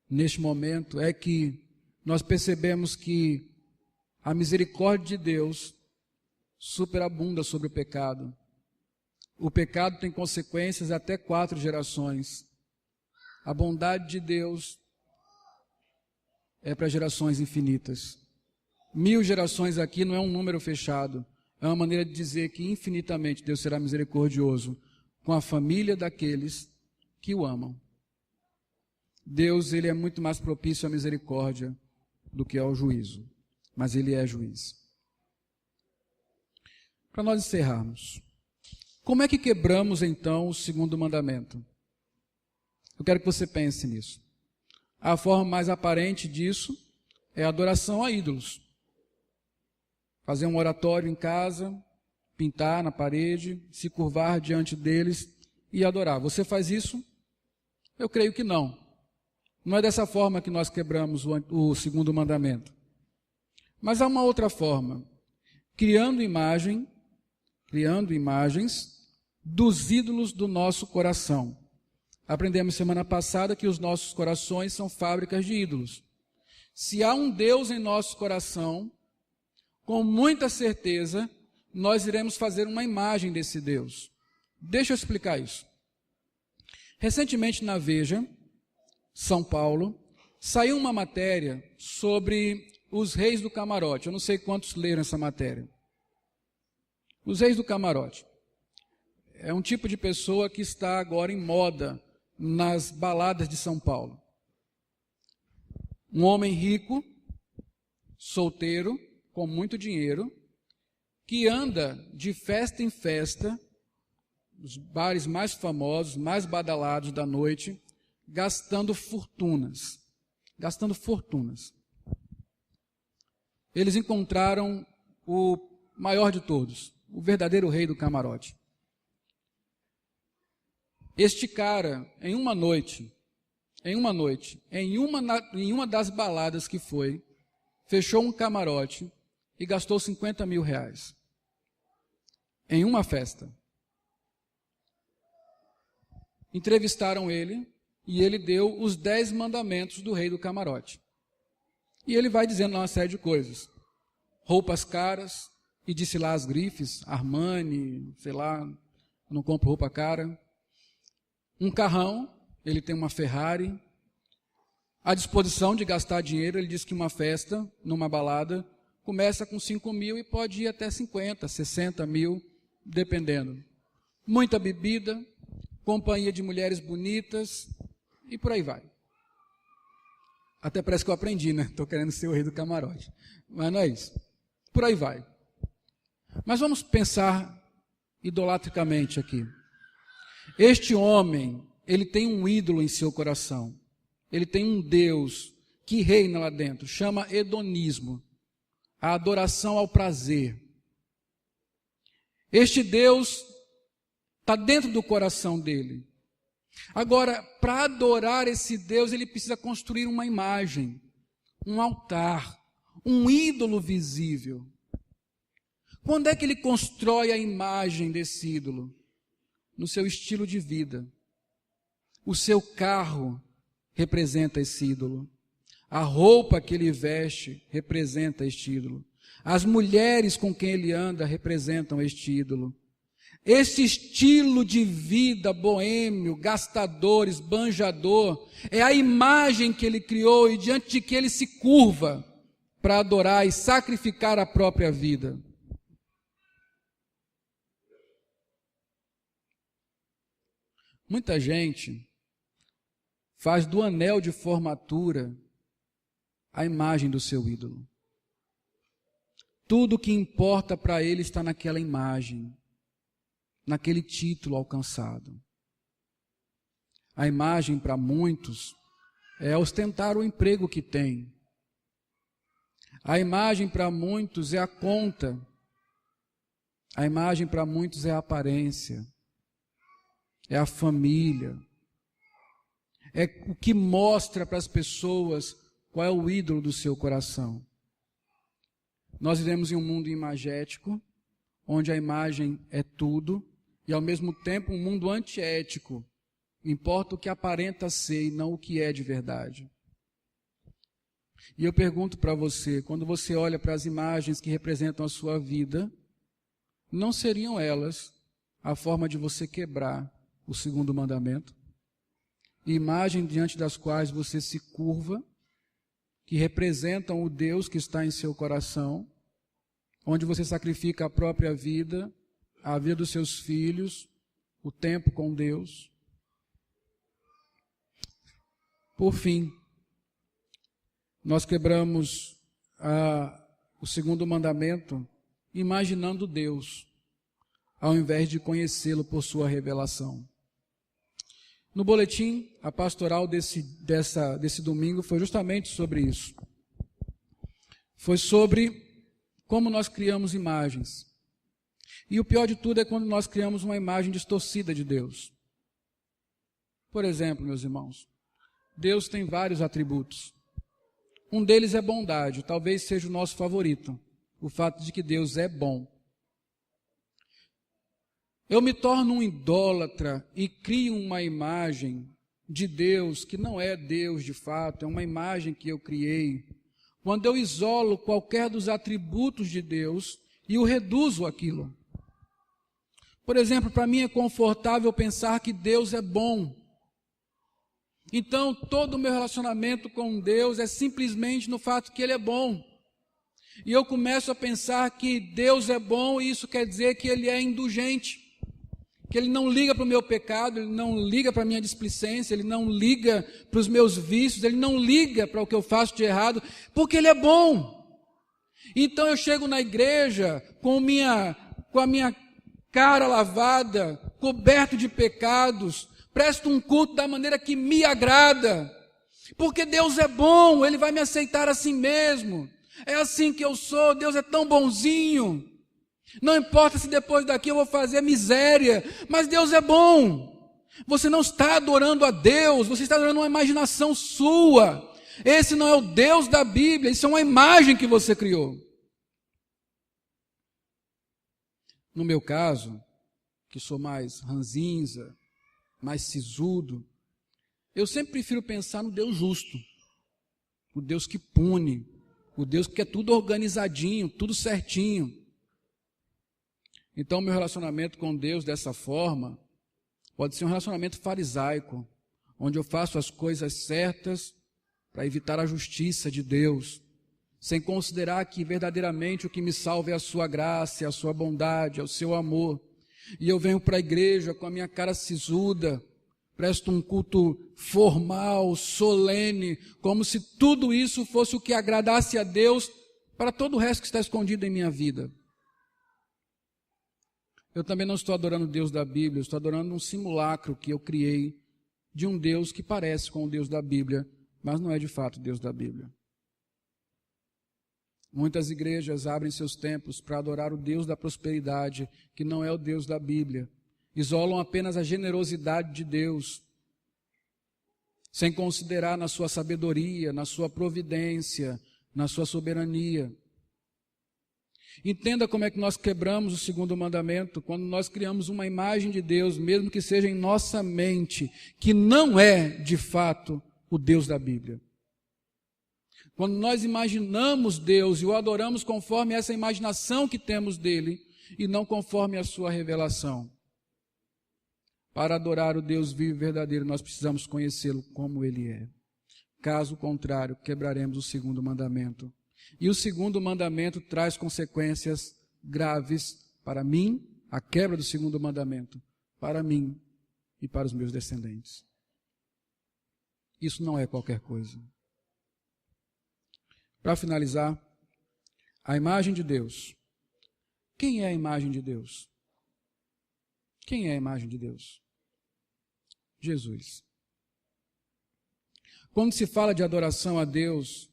neste momento, é que nós percebemos que a misericórdia de Deus superabunda sobre o pecado. O pecado tem consequências até 4 gerações. A bondade de Deus é para gerações infinitas. 1000 gerações aqui não é um número fechado. É uma maneira de dizer que infinitamente Deus será misericordioso com a família daqueles que o amam. Deus, ele é muito mais propício à misericórdia do que ao juízo. Mas ele é juiz. Para nós encerrarmos, como é que quebramos então o 2º mandamento? Eu quero que você pense nisso. A forma mais aparente disso é a adoração a ídolos. Fazer um oratório em casa, pintar na parede, se curvar diante deles e adorar. Você faz isso? Eu creio que não. Não é dessa forma que nós quebramos o 2º mandamento. Mas há uma outra forma. Criando imagens dos ídolos do nosso coração. Aprendemos semana passada que os nossos corações são fábricas de ídolos. Se há um Deus em nosso coração, com muita certeza, nós iremos fazer uma imagem desse Deus. Deixa eu explicar isso. Recentemente na Veja, São Paulo, saiu uma matéria sobre os reis do camarote. Eu não sei quantos leram essa matéria. Os reis do camarote. É um tipo de pessoa que está agora em moda nas baladas de São Paulo. Um homem rico, solteiro, com muito dinheiro, que anda de festa em festa, os bares mais famosos, mais badalados da noite, gastando fortunas. Gastando fortunas. Eles encontraram o maior de todos, o verdadeiro rei do camarote. Este cara, em uma das baladas que foi, fechou um camarote e gastou 50 mil reais. Em uma festa. Entrevistaram ele e ele deu os 10 mandamentos do rei do camarote. E ele vai dizendo uma série de coisas. Roupas caras, e disse lá as grifes, Armani, sei lá, não compro roupa cara. Um carrão, ele tem uma Ferrari. À disposição de gastar dinheiro, ele diz que uma festa, numa balada, começa com 5 mil e pode ir até 50, 60 mil, dependendo. Muita bebida, companhia de mulheres bonitas e por aí vai. Até parece que eu aprendi, né? Estou querendo ser o rei do camarote. Mas não é isso. Por aí vai. Mas vamos pensar idolatricamente aqui. Este homem, ele tem um ídolo em seu coração. Ele tem um Deus que reina lá dentro. Chama hedonismo. A adoração ao prazer. Este Deus está dentro do coração dele. Agora, para adorar esse Deus, ele precisa construir uma imagem, um altar, um ídolo visível. Quando é que ele constrói a imagem desse ídolo? No seu estilo de vida. O seu carro representa esse ídolo. A roupa que ele veste representa este ídolo. As mulheres com quem ele anda representam este ídolo. Esse estilo de vida boêmio, gastador, esbanjador, é a imagem que ele criou e diante de que ele se curva para adorar e sacrificar a própria vida. Muita gente faz do anel de formatura a imagem do seu ídolo. Tudo que importa para ele está naquela imagem, naquele título alcançado. A imagem para muitos é ostentar o emprego que tem, A imagem para muitos é a conta. A imagem para muitos é a aparência. É a família. É o que mostra para as pessoas qual é o ídolo do seu coração. Nós vivemos em um mundo imagético, onde a imagem é tudo, e ao mesmo tempo um mundo antiético. Importa o que aparenta ser e não o que é de verdade. E eu pergunto para você, quando você olha para as imagens que representam a sua vida, não seriam elas a forma de você quebrar o segundo mandamento? Imagem diante das quais você se curva, que representam o Deus que está em seu coração, onde você sacrifica a própria vida, a vida dos seus filhos, o tempo com Deus. Por fim, nós quebramos o segundo mandamento imaginando Deus, ao invés de conhecê-lo por sua revelação. No boletim, a pastoral desse domingo foi justamente sobre isso. Foi sobre como nós criamos imagens. E o pior de tudo é quando nós criamos uma imagem distorcida de Deus. Por exemplo, meus irmãos, Deus tem vários atributos. Um deles é bondade, talvez seja o nosso favorito, o fato de que Deus é bom. Eu me torno um idólatra e crio uma imagem de Deus que não é Deus de fato, é uma imagem que eu criei. Quando eu isolo qualquer dos atributos de Deus e o reduzo àquilo. Por exemplo, para mim é confortável pensar que Deus é bom. Então, todo o meu relacionamento com Deus é simplesmente no fato que Ele é bom. E eu começo a pensar que Deus é bom e isso quer dizer que Ele é indulgente. Que Ele não liga para o meu pecado, Ele não liga para a minha displicência, Ele não liga para os meus vícios, Ele não liga para o que eu faço de errado, porque Ele é bom. Então eu chego na igreja com a minha cara lavada, coberto de pecados, presto um culto da maneira que me agrada, porque Deus é bom, Ele vai me aceitar assim mesmo, é assim que eu sou, Deus é tão bonzinho. Não importa se depois daqui eu vou fazer miséria, mas Deus é bom. Você não está adorando a Deus, você está adorando uma imaginação sua. Esse não é o Deus da Bíblia, isso é uma imagem que você criou. No meu caso, que sou mais ranzinza, mais sisudo, eu sempre prefiro pensar no Deus justo, o Deus que pune, o Deus que é tudo organizadinho, tudo certinho. Então, meu relacionamento com Deus dessa forma pode ser um relacionamento farisaico, onde eu faço as coisas certas para evitar a justiça de Deus, sem considerar que verdadeiramente o que me salva é a sua graça, é a sua bondade, é o seu amor. E eu venho para a igreja com a minha cara sisuda, presto um culto formal, solene, como se tudo isso fosse o que agradasse a Deus para todo o resto que está escondido em minha vida. Eu também não estou adorando o Deus da Bíblia, eu estou adorando um simulacro que eu criei de um Deus que parece com o Deus da Bíblia, mas não é de fato o Deus da Bíblia. Muitas igrejas abrem seus templos para adorar o Deus da prosperidade, que não é o Deus da Bíblia. Isolam apenas a generosidade de Deus, sem considerar na sua sabedoria, na sua providência, na sua soberania. Entenda como é que nós quebramos o segundo mandamento, quando nós criamos uma imagem de Deus, mesmo que seja em nossa mente, que não é, de fato, o Deus da Bíblia. Quando nós imaginamos Deus e o adoramos conforme essa imaginação que temos dele, e não conforme a sua revelação. Para adorar o Deus vivo e verdadeiro, nós precisamos conhecê-lo como ele é. Caso contrário, quebraremos o segundo mandamento. E o segundo mandamento traz consequências graves para mim, a quebra do segundo mandamento, para mim e para os meus descendentes. Isso não é qualquer coisa. Para finalizar, a imagem de Deus. Quem é a imagem de Deus? Quem é a imagem de Deus? Jesus. Quando se fala de adoração a Deus,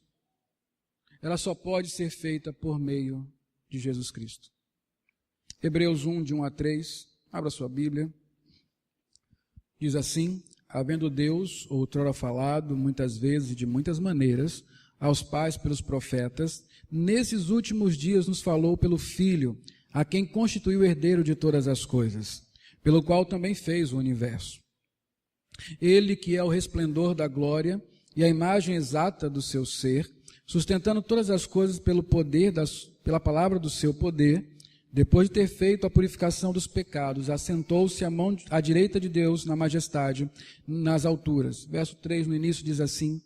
ela só pode ser feita por meio de Jesus Cristo. Hebreus 1, de 1 a 3, abra sua Bíblia. Diz assim: havendo Deus outrora falado muitas vezes e de muitas maneiras aos pais pelos profetas, nesses últimos dias nos falou pelo Filho, a quem constituiu herdeiro de todas as coisas, pelo qual também fez o universo. Ele que é o resplendor da glória e a imagem exata do seu ser, sustentando todas as coisas pela palavra do seu poder, depois de ter feito a purificação dos pecados, assentou-se à direita de Deus na majestade, nas alturas. Verso 3 no início diz assim: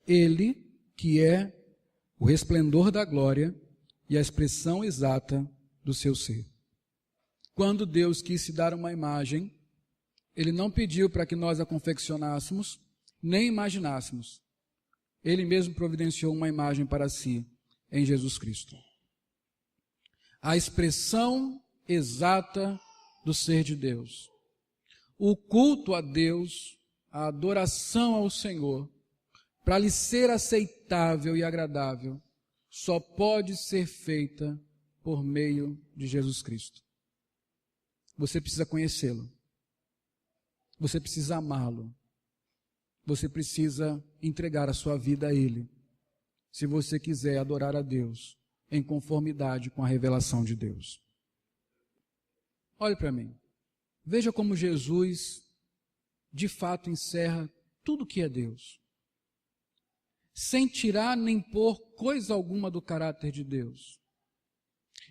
Ele que é o resplendor da glória e a expressão exata do seu ser. Quando Deus quis se dar uma imagem, Ele não pediu para que nós a confeccionássemos, nem imaginássemos. Ele mesmo providenciou uma imagem para si, em Jesus Cristo. A expressão exata do ser de Deus. O culto a Deus, a adoração ao Senhor, para lhe ser aceitável e agradável, só pode ser feita por meio de Jesus Cristo. Você precisa conhecê-lo. Você precisa amá-lo. Você precisa entregar a sua vida a Ele, se você quiser adorar a Deus em conformidade com a revelação de Deus. Olhe para mim. Veja como Jesus, de fato, encerra tudo que é Deus, sem tirar nem pôr coisa alguma do caráter de Deus.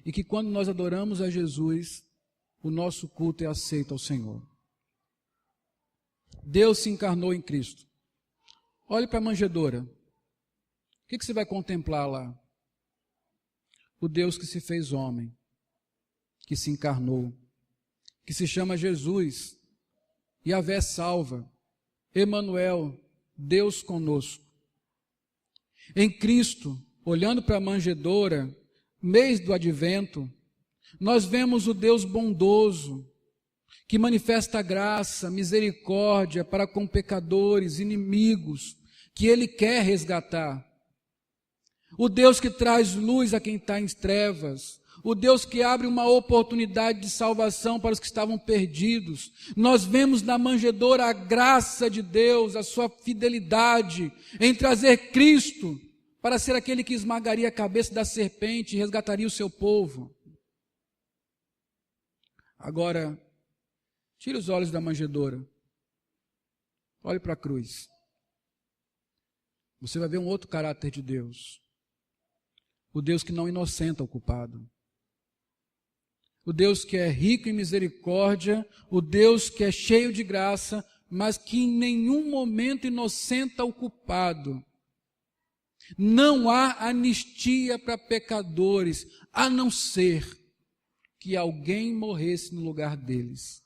E que quando nós adoramos a Jesus, o nosso culto é aceito ao Senhor. Deus se encarnou em Cristo. Olhe para a manjedoura. O que você vai contemplar lá? O Deus que se fez homem, que se encarnou, que se chama Jesus, Yahvé salva, Emanuel, Deus conosco. Em Cristo, olhando para a manjedoura, mês do advento, nós vemos o Deus bondoso, que manifesta graça, misericórdia para com pecadores, inimigos, que Ele quer resgatar. O Deus que traz luz a quem está em trevas, o Deus que abre uma oportunidade de salvação para os que estavam perdidos. Nós vemos na manjedoura a graça de Deus, a sua fidelidade em trazer Cristo para ser aquele que esmagaria a cabeça da serpente e resgataria o seu povo. Agora, tire os olhos da manjedoura. Olhe para a cruz. Você vai ver um outro caráter de Deus. O Deus que não inocenta o culpado. O Deus que é rico em misericórdia. O Deus que é cheio de graça, mas que em nenhum momento inocenta o culpado. Não há anistia para pecadores, a não ser que alguém morresse no lugar deles.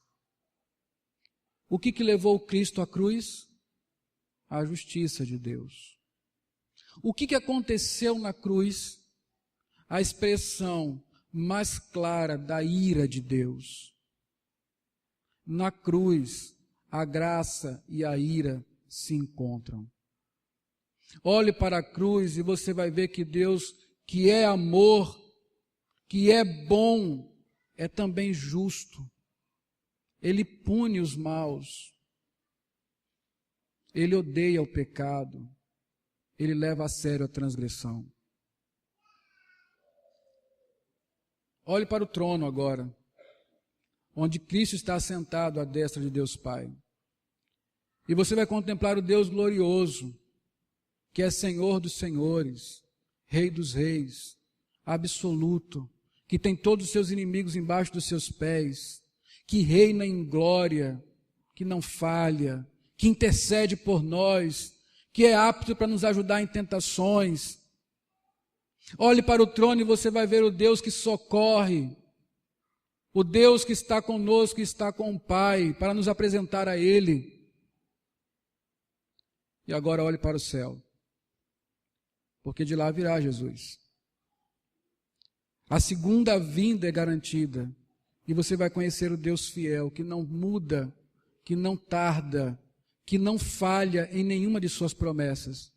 O que levou Cristo à cruz? A justiça de Deus. O que aconteceu na cruz? A expressão mais clara da ira de Deus. Na cruz, a graça e a ira se encontram. Olhe para a cruz e você vai ver que Deus, que é amor, que é bom, é também justo. Ele pune os maus. Ele odeia o pecado. Ele leva a sério a transgressão. Olhe para o trono agora, onde Cristo está assentado à destra de Deus Pai. E você vai contemplar o Deus glorioso, que é Senhor dos senhores, Rei dos reis, absoluto, que tem todos os seus inimigos embaixo dos seus pés, que reina em glória, que não falha, que intercede por nós, que é apto para nos ajudar em tentações. Olhe para o trono e você vai ver o Deus que socorre, o Deus que está conosco e está com o Pai, para nos apresentar a Ele. E agora olhe para o céu, porque de lá virá Jesus. A segunda vinda é garantida, e você vai conhecer o Deus fiel, que não muda, que não tarda, que não falha em nenhuma de suas promessas.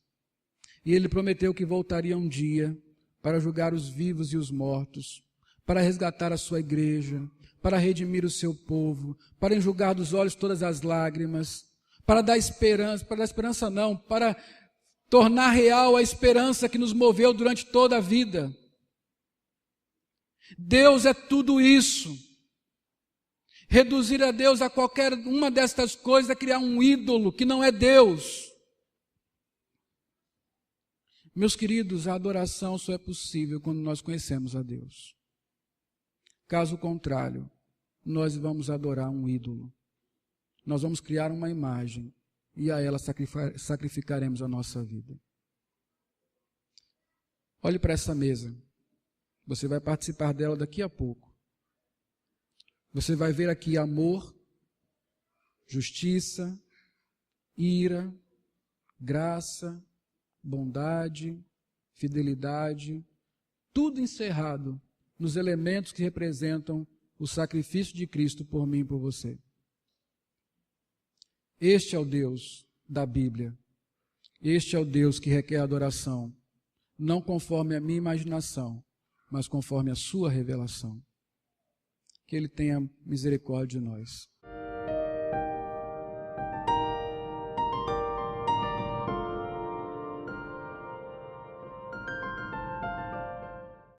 E ele prometeu que voltaria um dia para julgar os vivos e os mortos, para resgatar a sua igreja, para redimir o seu povo, para enxugar dos olhos todas as lágrimas, para dar esperança não, para tornar real a esperança que nos moveu durante toda a vida. Deus é tudo isso. Reduzir a Deus a qualquer uma destas coisas é criar um ídolo que não é Deus. Meus queridos, a adoração só é possível quando nós conhecemos a Deus. Caso contrário, nós vamos adorar um ídolo. Nós vamos criar uma imagem e a ela sacrificaremos a nossa vida. Olhe para essa mesa. Você vai participar dela daqui a pouco. Você vai ver aqui amor, justiça, ira, graça, bondade, fidelidade, tudo encerrado nos elementos que representam o sacrifício de Cristo por mim e por você. Este é o Deus da Bíblia. Este é o Deus que requer adoração, não conforme a minha imaginação, mas conforme a sua revelação. Que Ele tenha misericórdia de nós.